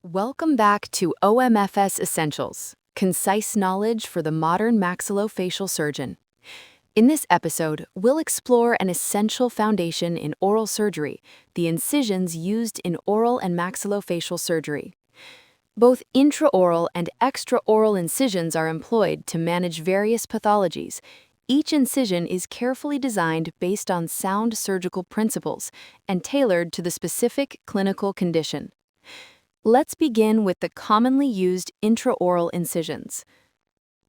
Welcome back to OMFS Essentials, concise knowledge for the modern maxillofacial surgeon. In this episode, we'll explore an essential foundation in oral surgery, the incisions used in oral and maxillofacial surgery. Both intraoral and extraoral incisions are employed to manage various pathologies. Each incision is carefully designed based on sound surgical principles and tailored to the specific clinical condition. Let's begin with the commonly used intraoral incisions.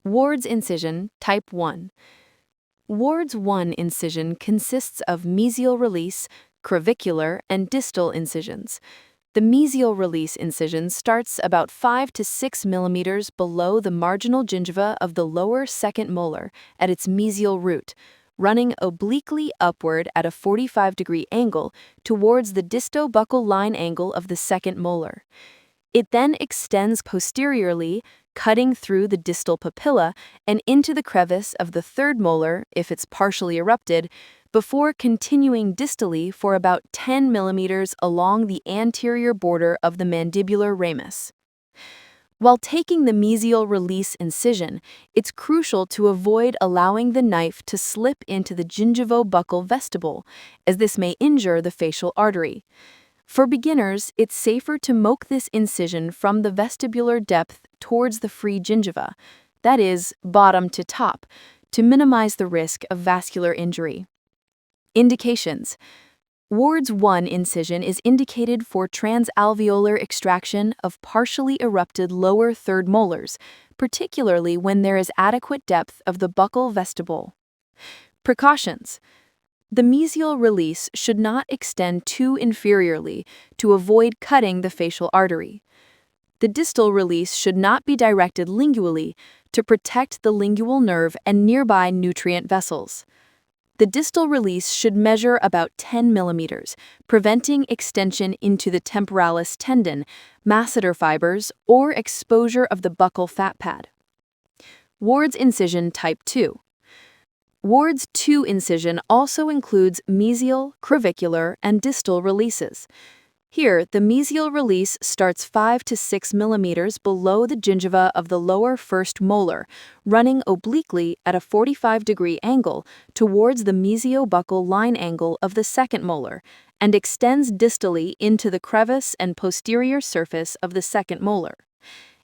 Ward's incision, type 1. Ward's 1 incision consists of mesial release, clavicular, and distal incisions. The mesial release incision starts about 5 to 6 millimeters below the marginal gingiva of the lower second molar at its mesial root, running obliquely upward at a 45-degree angle towards the distobuccal line angle of the second molar. It then extends posteriorly, cutting through the distal papilla and into the crevice of the third molar if it's partially erupted, before continuing distally for about 10 millimeters along the anterior border of the mandibular ramus. While taking the mesial release incision, it's crucial to avoid allowing the knife to slip into the gingivo-buccal vestibule, as this may injure the facial artery. For beginners, it's safer to moke this incision from the vestibular depth towards the free gingiva, that is, bottom to top, to minimize the risk of vascular injury. Indications. Ward's 1 incision is indicated for transalveolar extraction of partially erupted lower third molars, particularly when there is adequate depth of the buccal vestibule. Precautions. The mesial release should not extend too inferiorly to avoid cutting the facial artery. The distal release should not be directed lingually to protect the lingual nerve and nearby nutrient vessels. The distal release should measure about 10 millimeters, preventing extension into the temporalis tendon, masseter fibers, or exposure of the buccal fat pad. Ward's incision type 2. Ward's 2 incision also includes mesial, clavicular, and distal releases. Here, the mesial release starts 5 to 6 millimeters below the gingiva of the lower first molar, running obliquely at a 45-degree angle towards the mesiobuccal line angle of the second molar, and extends distally into the crevice and posterior surface of the second molar.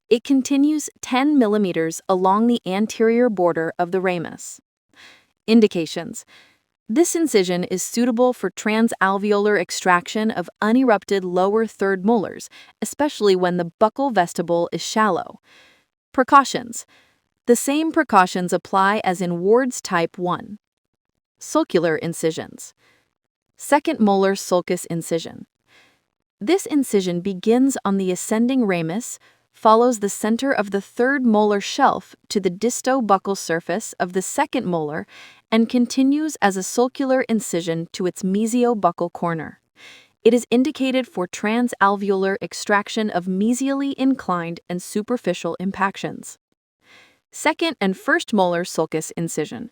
It continues 10 millimeters along the anterior border of the ramus. Indications. This incision is suitable for transalveolar extraction of unerupted lower third molars, especially when the buccal vestibule is shallow. Precautions. The same precautions apply as in Ward's type 1. Sulcular incisions. Second molar sulcus incision. This incision begins on the ascending ramus, follows the center of the third molar shelf to the distobuccal surface of the second molar, and continues as a sulcular incision to its mesiobuccal corner. It is indicated for transalveolar extraction of mesially inclined and superficial impactions. Second and first molar sulcus incision.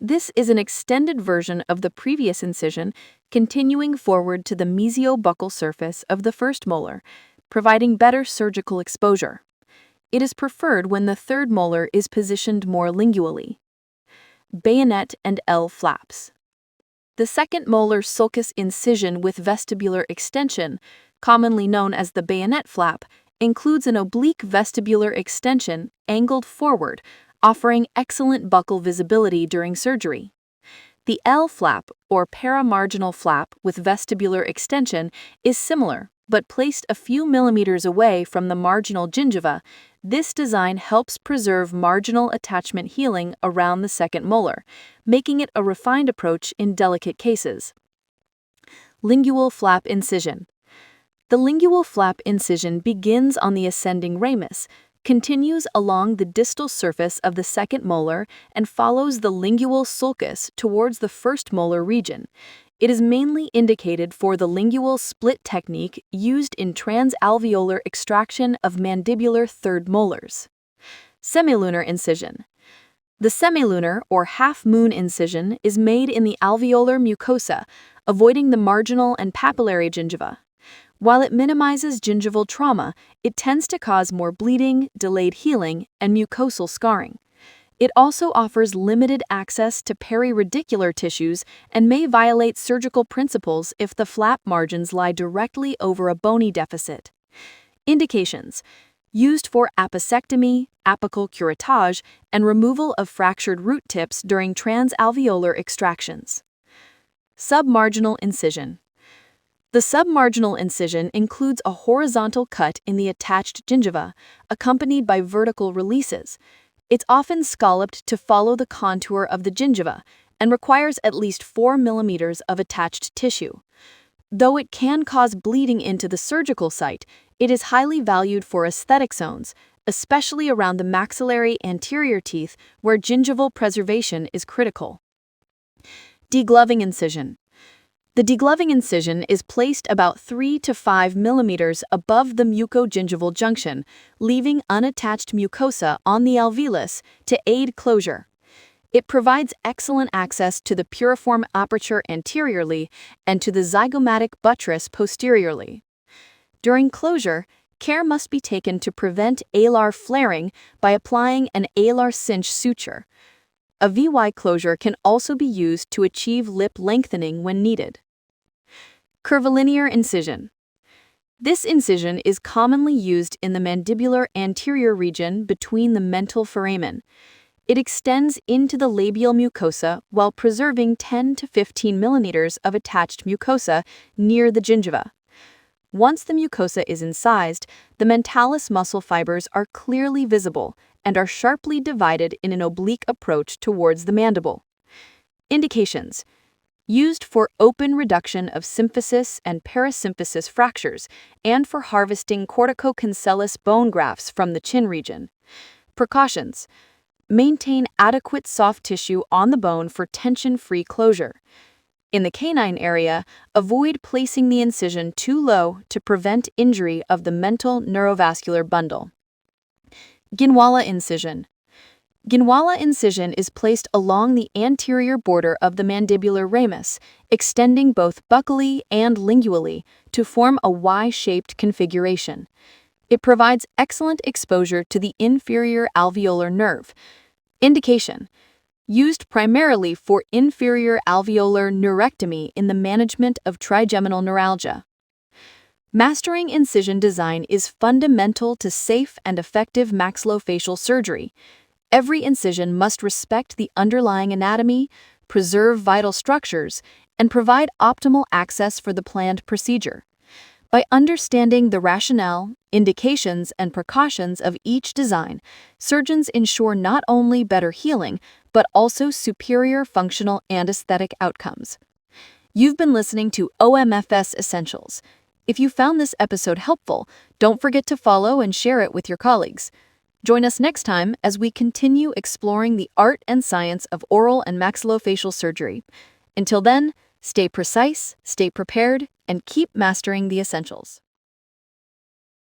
This is an extended version of the previous incision, continuing forward to the mesiobuccal surface of the first molar, providing better surgical exposure. It is preferred when the third molar is positioned more lingually. Bayonet and L Flaps. The second molar sulcus incision with vestibular extension, commonly known as the bayonet flap, includes an oblique vestibular extension angled forward, offering excellent buccal visibility during surgery. The L flap, or paramarginal flap with vestibular extension, is similar, but placed a few millimeters away from the marginal gingiva. This design helps preserve marginal attachment healing around the second molar, making it a refined approach in delicate cases. Lingual flap incision. The lingual flap incision begins on the ascending ramus, continues along the distal surface of the second molar, and follows the lingual sulcus towards the first molar region. It is mainly indicated for the lingual split technique used in transalveolar extraction of mandibular third molars. Semilunar incision. The semilunar or half-moon incision is made in the alveolar mucosa, avoiding the marginal and papillary gingiva. While it minimizes gingival trauma, it tends to cause more bleeding, delayed healing, and mucosal scarring. It also offers limited access to periradicular tissues and may violate surgical principles if the flap margins lie directly over a bony deficit. Indications: used for apicectomy, apical curettage, and removal of fractured root tips during transalveolar extractions. Submarginal incision. The submarginal incision includes a horizontal cut in the attached gingiva, accompanied by vertical releases. It's often scalloped to follow the contour of the gingiva and requires at least 4 millimeters of attached tissue. Though it can cause bleeding into the surgical site, it is highly valued for aesthetic zones, especially around the maxillary anterior teeth where gingival preservation is critical. Degloving incision. The degloving incision is placed about 3 to 5 millimeters above the mucogingival junction, leaving unattached mucosa on the alveolus to aid closure. It provides excellent access to the piriform aperture anteriorly and to the zygomatic buttress posteriorly. During closure, care must be taken to prevent alar flaring by applying an alar cinch suture. A VY closure can also be used to achieve lip lengthening when needed. Curvilinear incision. This incision is commonly used in the mandibular anterior region between the mental foramen. It extends into the labial mucosa while preserving 10 to 15 millimeters of attached mucosa near the gingiva. Once the mucosa is incised, the mentalis muscle fibers are clearly visible and are sharply divided in an oblique approach towards the mandible. Indications: used for open reduction of symphysis and parasymphysis fractures and for harvesting corticocancellous bone grafts from the chin region. Precautions: maintain adequate soft tissue on the bone for tension-free closure. In the canine area, avoid placing the incision too low to prevent injury of the mental neurovascular bundle. Ginwala incision. Ginwala incision is placed along the anterior border of the mandibular ramus, extending both buccally and lingually to form a Y-shaped configuration. It provides excellent exposure to the inferior alveolar nerve. Indication: used primarily for inferior alveolar neurectomy in the management of trigeminal neuralgia. Mastering incision design is fundamental to safe and effective maxillofacial surgery. Every incision must respect the underlying anatomy, preserve vital structures, and provide optimal access for the planned procedure. By understanding the rationale, indications, and precautions of each design, surgeons ensure not only better healing, but also superior functional and aesthetic outcomes. You've been listening to OMFS Essentials. If you found this episode helpful, don't forget to follow and share it with your colleagues. Join us next time as we continue exploring the art and science of oral and maxillofacial surgery. Until then, stay precise, stay prepared, and keep mastering the essentials.